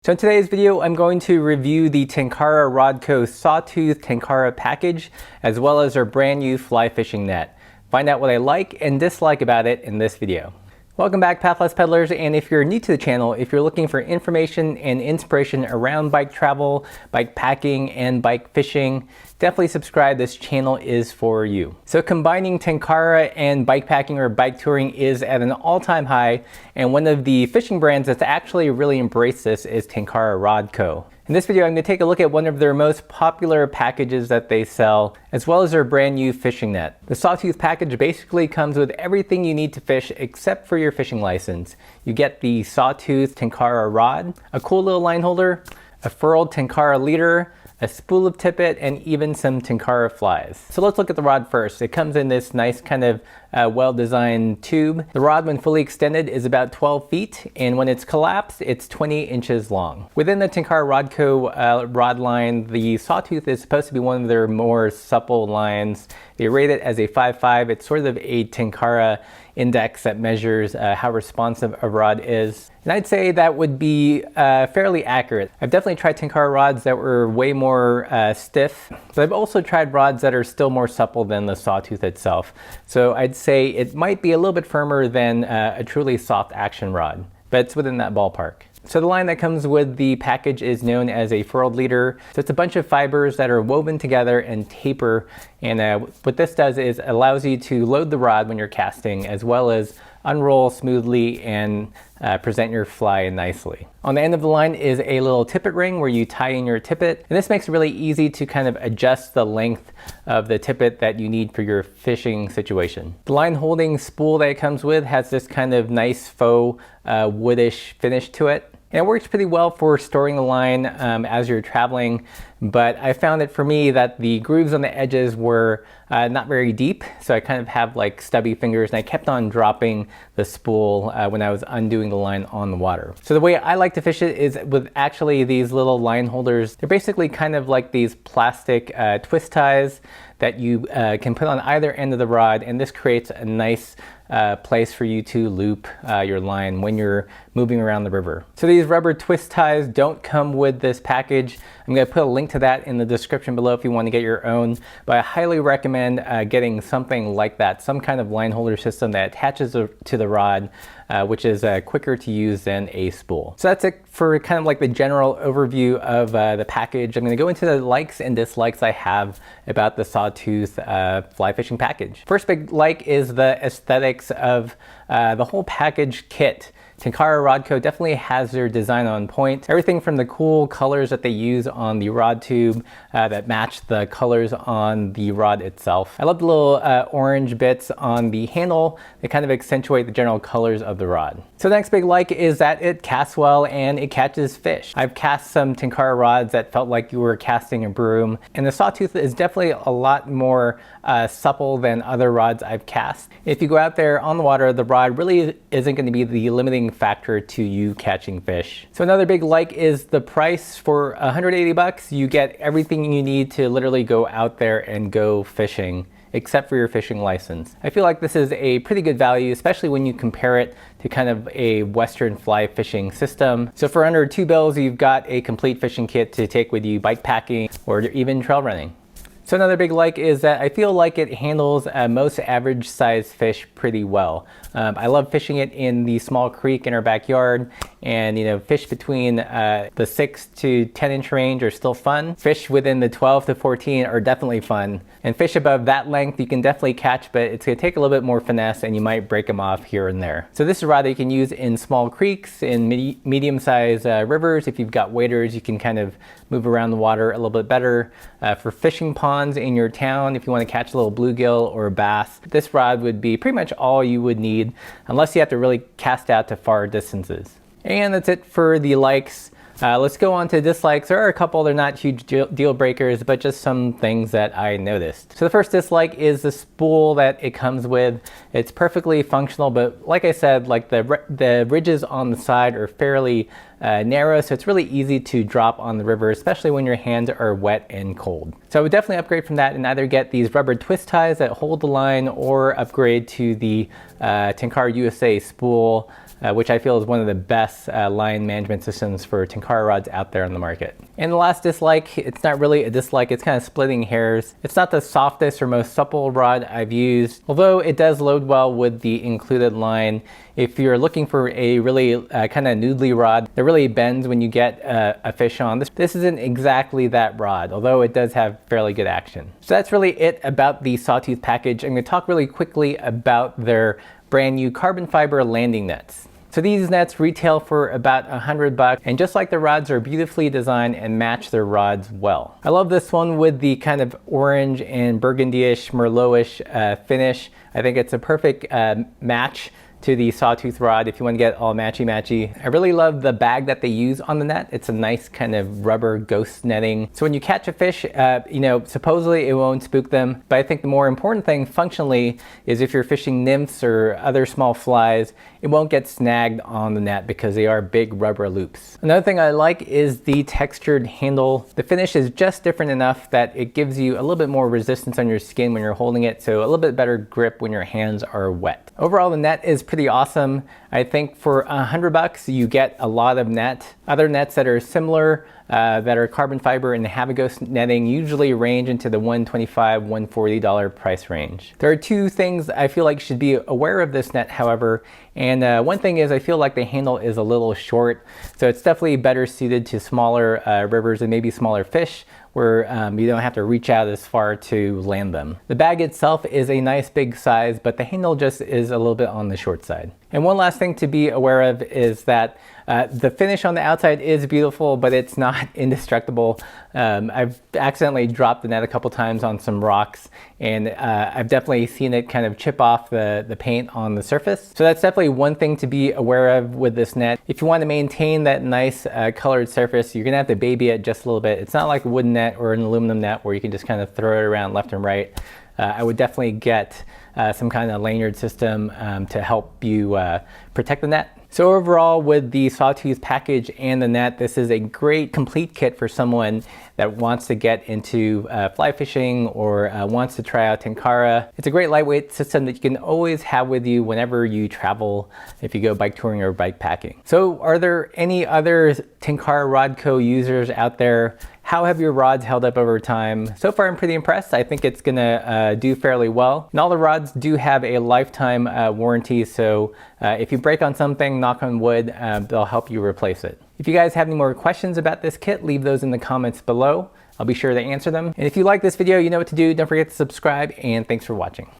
So in today's video, I'm going to review the Tenkara Rodco Sawtooth Tenkara package, as well as our brand new fly fishing net. Find out what I like and dislike about it in this video. Welcome back, Pathless Peddlers, and if you're new to the channel, if you're looking for information and inspiration around bike travel, bike packing, and bike fishing, definitely subscribe. This channel is for you. So combining Tenkara and bike packing or bike touring is at an all-time high, and one of the fishing brands that's actually really embraced this is Tenkara Rodco. In this video, I'm going to take a look at one of their most popular packages that they sell, as well as their brand new fishing net. The Sawtooth package basically comes with everything you need to fish except for your fishing license. You get the Sawtooth Tenkara rod, a cool little line holder, a furled Tenkara leader, a spool of tippet, and even some Tenkara flies. So let's look at the rod first. It comes in this nice kind of well-designed tube. The rod, when fully extended, is about 12 feet, and when it's collapsed, it's 20 inches long. Within the Tenkara Rodco rod line, the Sawtooth is supposed to be one of their more supple lines. They rate it as a 5.5. It's sort of a Tenkara index that measures how responsive a rod is. And I'd say that would be fairly accurate. I've definitely tried Tenkara rods that were way more stiff, but I've also tried rods that are still more supple than the Sawtooth itself. So I'd say it might be a little bit firmer than a truly soft action rod, but it's within that ballpark. So the line that comes with the package is known as a furled leader. So it's a bunch of fibers that are woven together and taper. And what this does is allows you to load the rod when you're casting, as well as unroll smoothly and present your fly nicely. On the end of the line is a little tippet ring where you tie in your tippet. And this makes it really easy to kind of adjust the length of the tippet that you need for your fishing situation. The line holding spool that it comes with has this kind of nice faux woodish finish to it. And it works pretty well for storing the line as you're traveling, but I found it for me that the grooves on the edges were not very deep, so I kind of have like stubby fingers, and I kept on dropping the spool when I was undoing the line on the water. So the way I like to fish it is with actually these little line holders. They're basically kind of like these plastic twist ties that you can put on either end of the rod, and this creates a nice place for you to loop your line when you're moving around the river. So these rubber twist ties don't come with this package. I'm going to put a link to that in the description below if you want to get your own, but I highly recommend getting something like that, some kind of line holder system that attaches to the rod, which is quicker to use than a spool. So that's it for kind of like the general overview of the package. I'm going to go into the likes and dislikes I have about the Sawtooth fly fishing package. First big like is the aesthetics of the whole package kit. Tenkara Rodco definitely has their design on point. Everything from the cool colors that they use on the rod tube that match the colors on the rod itself. I love the little orange bits on the handle. They kind of accentuate the general colors of the rod. So the next big like is that it casts well and it catches fish. I've cast some Tenkara rods that felt like you were casting a broom, and the Sawtooth is definitely a lot more supple than other rods I've cast. If you go out there on the water, the rod really isn't going to be the limiting factor to you catching fish. So another big like is the price. For 180 bucks, you get everything you need to literally go out there and go fishing, except for your fishing license. I feel like this is a pretty good value, especially when you compare it to kind of a Western fly fishing system. So for under $2, you've got a complete fishing kit to take with you bike packing or even trail running. So another big like is that I feel like it handles most average size fish pretty well. I love fishing it in the small creek in our backyard, and fish between the 6 to 10 inch range are still fun. Fish within the 12 to 14 are definitely fun, and fish above that length you can definitely catch, but it's going to take a little bit more finesse and you might break them off here and there. So this is a rod that you can use in small creeks, in medium-sized rivers. If you've got waders, you can kind of move around the water a little bit better. For fishing ponds in your town, if you want to catch a little bluegill or a bass, this rod would be pretty much all you would need, unless you have to really cast out to far distances. And that's it for the likes. Let's go on to dislikes. There are a couple, they're not huge deal breakers, but just some things that I noticed. So the first dislike is the spool that it comes with. It's perfectly functional, but like I said, like the ridges on the side are fairly narrow, so it's really easy to drop on the river, especially when your hands are wet and cold. So I would definitely upgrade from that and either get these rubber twist ties that hold the line, or upgrade to the Tenkara USA spool which I feel is one of the best line management systems for Tenkara rods out there on the market. And the last dislike, it's not really a dislike, it's kind of splitting hairs. It's not the softest or most supple rod I've used, although it does load well with the included line. If you're looking for a really kind of noodly rod that really bends when you get a fish on, this isn't exactly that rod, although it does have fairly good action. So that's really it about the Sawtooth Package. I'm going to talk really quickly about their brand new carbon fiber landing nets. So these nets retail for about $100, and just like the rods, are beautifully designed and match their rods well. I love this one with the kind of orange and burgundy-ish, merlot-ish finish. I think it's a perfect match to the Sawtooth rod if you want to get all matchy-matchy. I really love the bag that they use on the net. It's a nice kind of rubber ghost netting. So when you catch a fish, you know, supposedly it won't spook them, but I think the more important thing functionally is if you're fishing nymphs or other small flies, it won't get snagged on the net because they are big rubber loops. Another thing I like is the textured handle. The finish is just different enough that it gives you a little bit more resistance on your skin when you're holding it, so a little bit better grip when your hands are wet. Overall, the net is pretty awesome. I think for $100 you get a lot of net. Other nets that are similar, that are carbon fiber and have a ghost netting, usually range into the $125, $140 price range. There are two things I feel like you should be aware of this net, however, and one thing is I feel like the handle is a little short, so it's definitely better suited to smaller rivers and maybe smaller fish, where you don't have to reach out as far to land them. The bag itself is a nice big size, but the handle just is a little bit on the short side. And one last thing to be aware of is that the finish on the outside is beautiful, but it's not indestructible. I've accidentally dropped the net a couple times on some rocks, and I've definitely seen it kind of chip off the paint on the surface. So that's definitely one thing to be aware of with this net. If you want to maintain that nice colored surface, you're gonna have to baby it just a little bit. It's not like a wooden net or an aluminum net where you can just kind of throw it around left and right. I would definitely get some kind of lanyard system to help you protect the net. So overall, with the Sawtooth Package and the net, this is a great complete kit for someone that wants to get into fly fishing or wants to try out Tenkara. It's a great lightweight system that you can always have with you whenever you travel, if you go bike touring or bike packing. So are there any other Tenkara Rodco users out there? How have your rods held up over time? So far, I'm pretty impressed. I think it's gonna do fairly well. And all the rods do have a lifetime warranty, so if you break on something, knock on wood, they'll help you replace it. If you guys have any more questions about this kit, leave those in the comments below. I'll be sure to answer them. And if you like this video, you know what to do. Don't forget to subscribe, and thanks for watching.